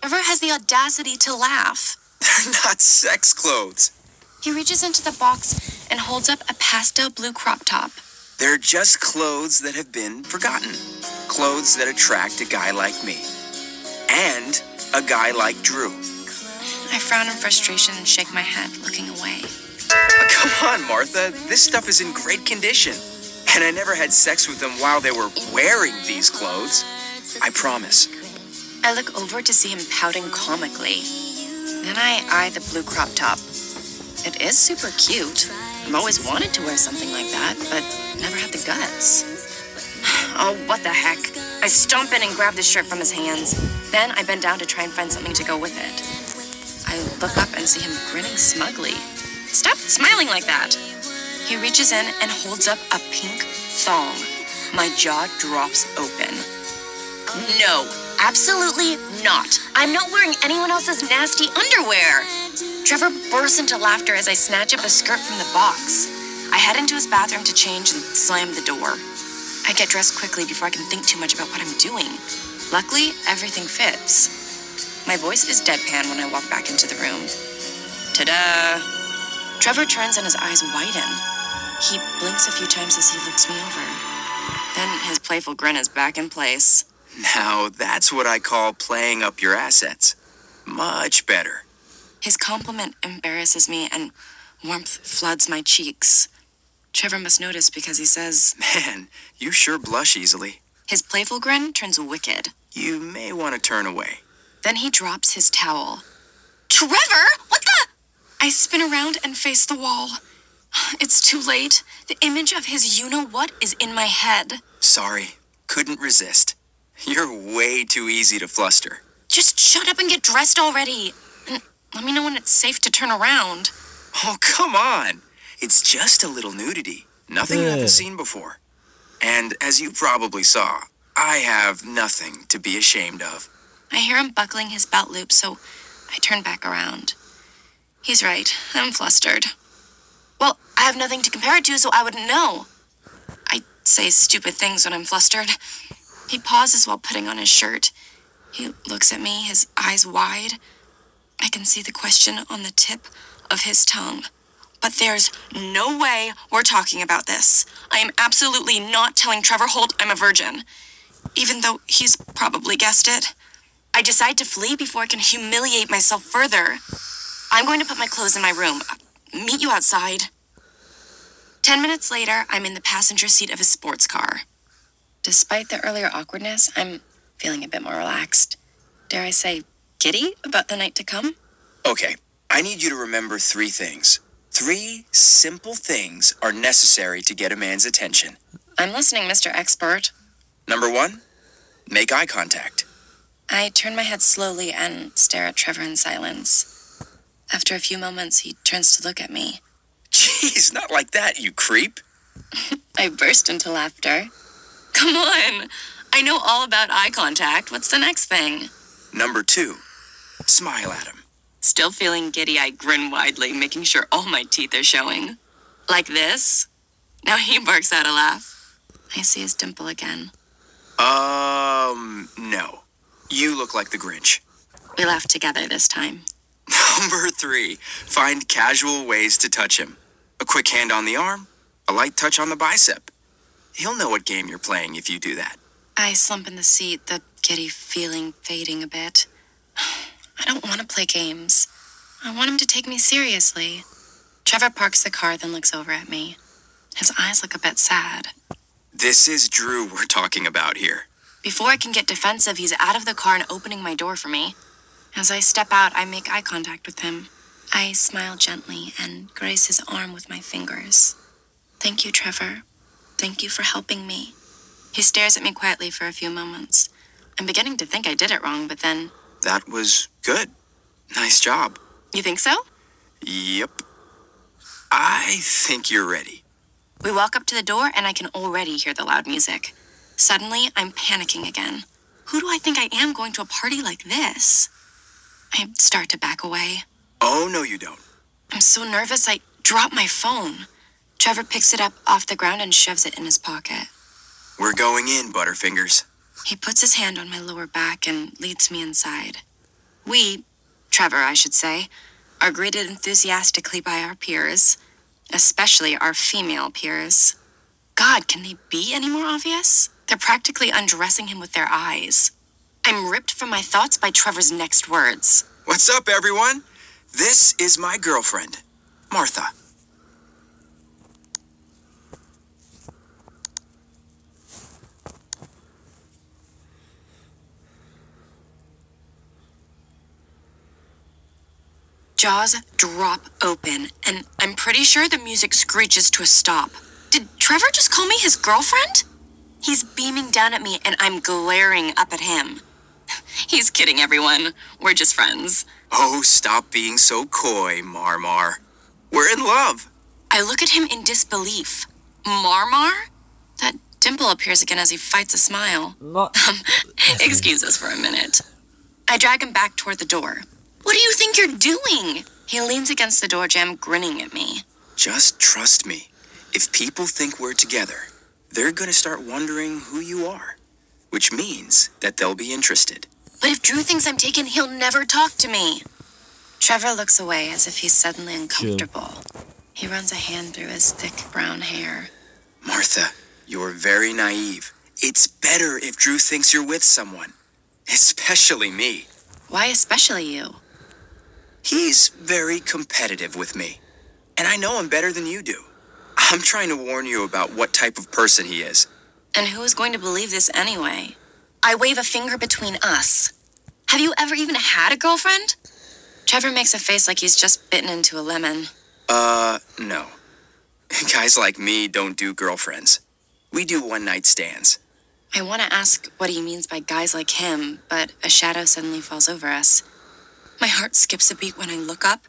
Trevor has the audacity to laugh. They're not sex clothes. He reaches into the box and holds up a pastel blue crop top. They're just clothes that have been forgotten. Clothes that attract a guy like me. And a guy like Drew. I frown in frustration and shake my head, looking away. Come on, Martha. This stuff is in great condition. And I never had sex with them while they were wearing these clothes. I promise. I look over to see him pouting comically. Then I eye the blue crop top. It is super cute. I've always wanted to wear something like that, but never had the guts. Oh, what the heck. I stomp in and grab the shirt from his hands. Then I bend down to try and find something to go with it. I look up and see him grinning smugly. Stop smiling like that. He reaches in and holds up a pink thong. My jaw drops open. No, absolutely not. I'm not wearing anyone else's nasty underwear. Trevor bursts into laughter as I snatch up a skirt from the box. I head into his bathroom to change and slam the door. I get dressed quickly before I can think too much about what I'm doing. Luckily, everything fits. My voice is deadpan when I walk back into the room. Ta-da! Trevor turns and his eyes widen. He blinks a few times as he looks me over. Then his playful grin is back in place. Now, that's what I call playing up your assets. Much better. His compliment embarrasses me and warmth floods my cheeks. Trevor must notice because he says, Man, you sure blush easily. His playful grin turns wicked. You may want to turn away. Then he drops his towel. Trevor, what the? I spin around and face the wall. It's too late. The image of his you-know-what is in my head. Sorry, couldn't resist. You're way too easy to fluster. Just shut up and get dressed already. And let me know when it's safe to turn around. Oh, come on. It's just a little nudity. Nothing you haven't seen before. And as you probably saw, I have nothing to be ashamed of. I hear him buckling his belt loop, so I turn back around. He's right. I'm flustered. Well, I have nothing to compare it to, so I wouldn't know. I say stupid things when I'm flustered. He pauses while putting on his shirt. He looks at me, his eyes wide. I can see the question on the tip of his tongue. But there's no way we're talking about this. I am absolutely not telling Trevor Holt I'm a virgin. Even though he's probably guessed it. I decide to flee before I can humiliate myself further. I'm going to put my clothes in my room. Meet you outside. 10 minutes later, I'm in the passenger seat of a sports car. Despite the earlier awkwardness, I'm feeling a bit more relaxed. Dare I say, giddy about the night to come? Okay, I need you to remember 3 things. 3 simple things are necessary to get a man's attention. I'm listening, Mr. Expert. Number 1, make eye contact. I turn my head slowly and stare at Trevor in silence. After a few moments, he turns to look at me. Jeez, not like that, you creep. I burst into laughter. Come on! I know all about eye contact. What's the next thing? Number 2, smile at him. Still feeling giddy, I grin widely, making sure all my teeth are showing. Like this? Now he barks out a laugh. I see his dimple again. No. You look like the Grinch. We laugh together this time. Number 3, find casual ways to touch him. A quick hand on the arm, a light touch on the bicep. He'll know what game you're playing if you do that. I slump in the seat, the giddy feeling fading a bit. I don't want to play games. I want him to take me seriously. Trevor parks the car, then looks over at me. His eyes look a bit sad. This is Drew we're talking about here. Before I can get defensive, he's out of the car and opening my door for me. As I step out, I make eye contact with him. I smile gently and grace his arm with my fingers. Thank you, Trevor. Thank you for helping me. He stares at me quietly for a few moments. I'm beginning to think I did it wrong, but then... That was good. Nice job. You think so? Yep. I think you're ready. We walk up to the door and I can already hear the loud music. Suddenly, I'm panicking again. Who do I think I am going to a party like this? I start to back away. Oh, no you don't. I'm so nervous I drop my phone. Trevor picks it up off the ground and shoves it in his pocket. We're going in, Butterfingers. He puts his hand on my lower back and leads me inside. We, Trevor, I should say, are greeted enthusiastically by our peers, especially our female peers. God, can they be any more obvious? They're practically undressing him with their eyes. I'm ripped from my thoughts by Trevor's next words. What's up, everyone? This is my girlfriend, Martha. Jaws drop open, and I'm pretty sure the music screeches to a stop. Did Trevor just call me his girlfriend? He's beaming down at me, and I'm glaring up at him. He's kidding, everyone. We're just friends. Oh, stop being so coy, Marmar. We're in love. I look at him in disbelief. Marmar? That dimple appears again as he fights a smile. Excuse us for a minute. I drag him back toward the door. What do you think you're doing? He leans against the door jamb, grinning at me. Just trust me. If people think we're together, they're gonna start wondering who you are, which means that they'll be interested. But if Drew thinks I'm taken, he'll never talk to me. Trevor looks away as if he's suddenly uncomfortable. He runs a hand through his thick brown hair. Martha, you're very naive. It's better if Drew thinks you're with someone, especially me. Why especially you? He's very competitive with me, and I know him better than you do. I'm trying to warn you about what type of person he is. And who is going to believe this anyway? I wave a finger between us. Have you ever even had a girlfriend? Trevor makes a face like he's just bitten into a lemon. No. Guys like me don't do girlfriends. We do one-night stands. I want to ask what he means by guys like him, but a shadow suddenly falls over us. My heart skips a beat when I look up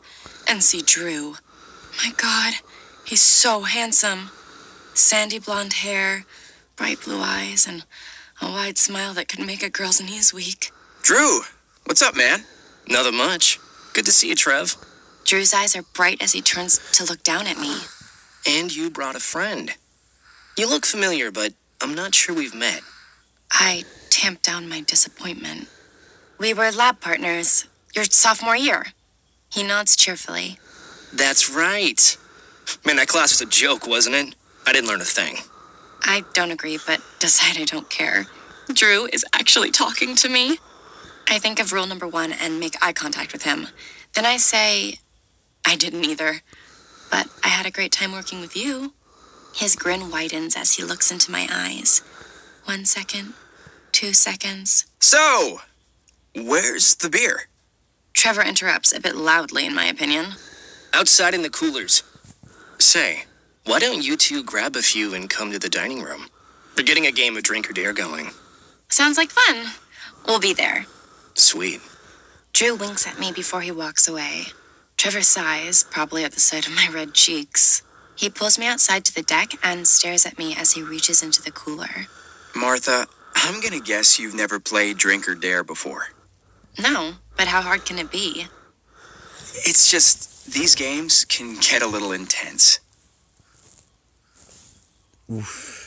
and see Drew. My God, he's so handsome. Sandy blonde hair, bright blue eyes, and a wide smile that could make a girl's knees weak. Drew, what's up, man? Nothing much. Good to see you, Trev. Drew's eyes are bright as he turns to look down at me. And you brought a friend. You look familiar, but I'm not sure we've met. I tamped down my disappointment. We were lab partners your sophomore year. He nods cheerfully. That's right. Man, that class was a joke, wasn't it? I didn't learn a thing. I don't agree, but decide I don't care. Drew is actually talking to me. I think of rule number 1 and make eye contact with him. Then I say, I didn't either, but I had a great time working with you. His grin widens as he looks into my eyes. 1 second, 2 seconds. So, where's the beer? Trevor interrupts a bit loudly, in my opinion. Outside in the coolers. Say, why don't you two grab a few and come to the dining room? We're getting a game of drink or dare going. Sounds like fun. We'll be there. Sweet. Drew winks at me before he walks away. Trevor sighs, probably at the sight of my red cheeks. He pulls me outside to the deck and stares at me as he reaches into the cooler. Martha, I'm gonna guess you've never played drink or dare before. No, but how hard can it be? It's just, these games can get a little intense. Oof.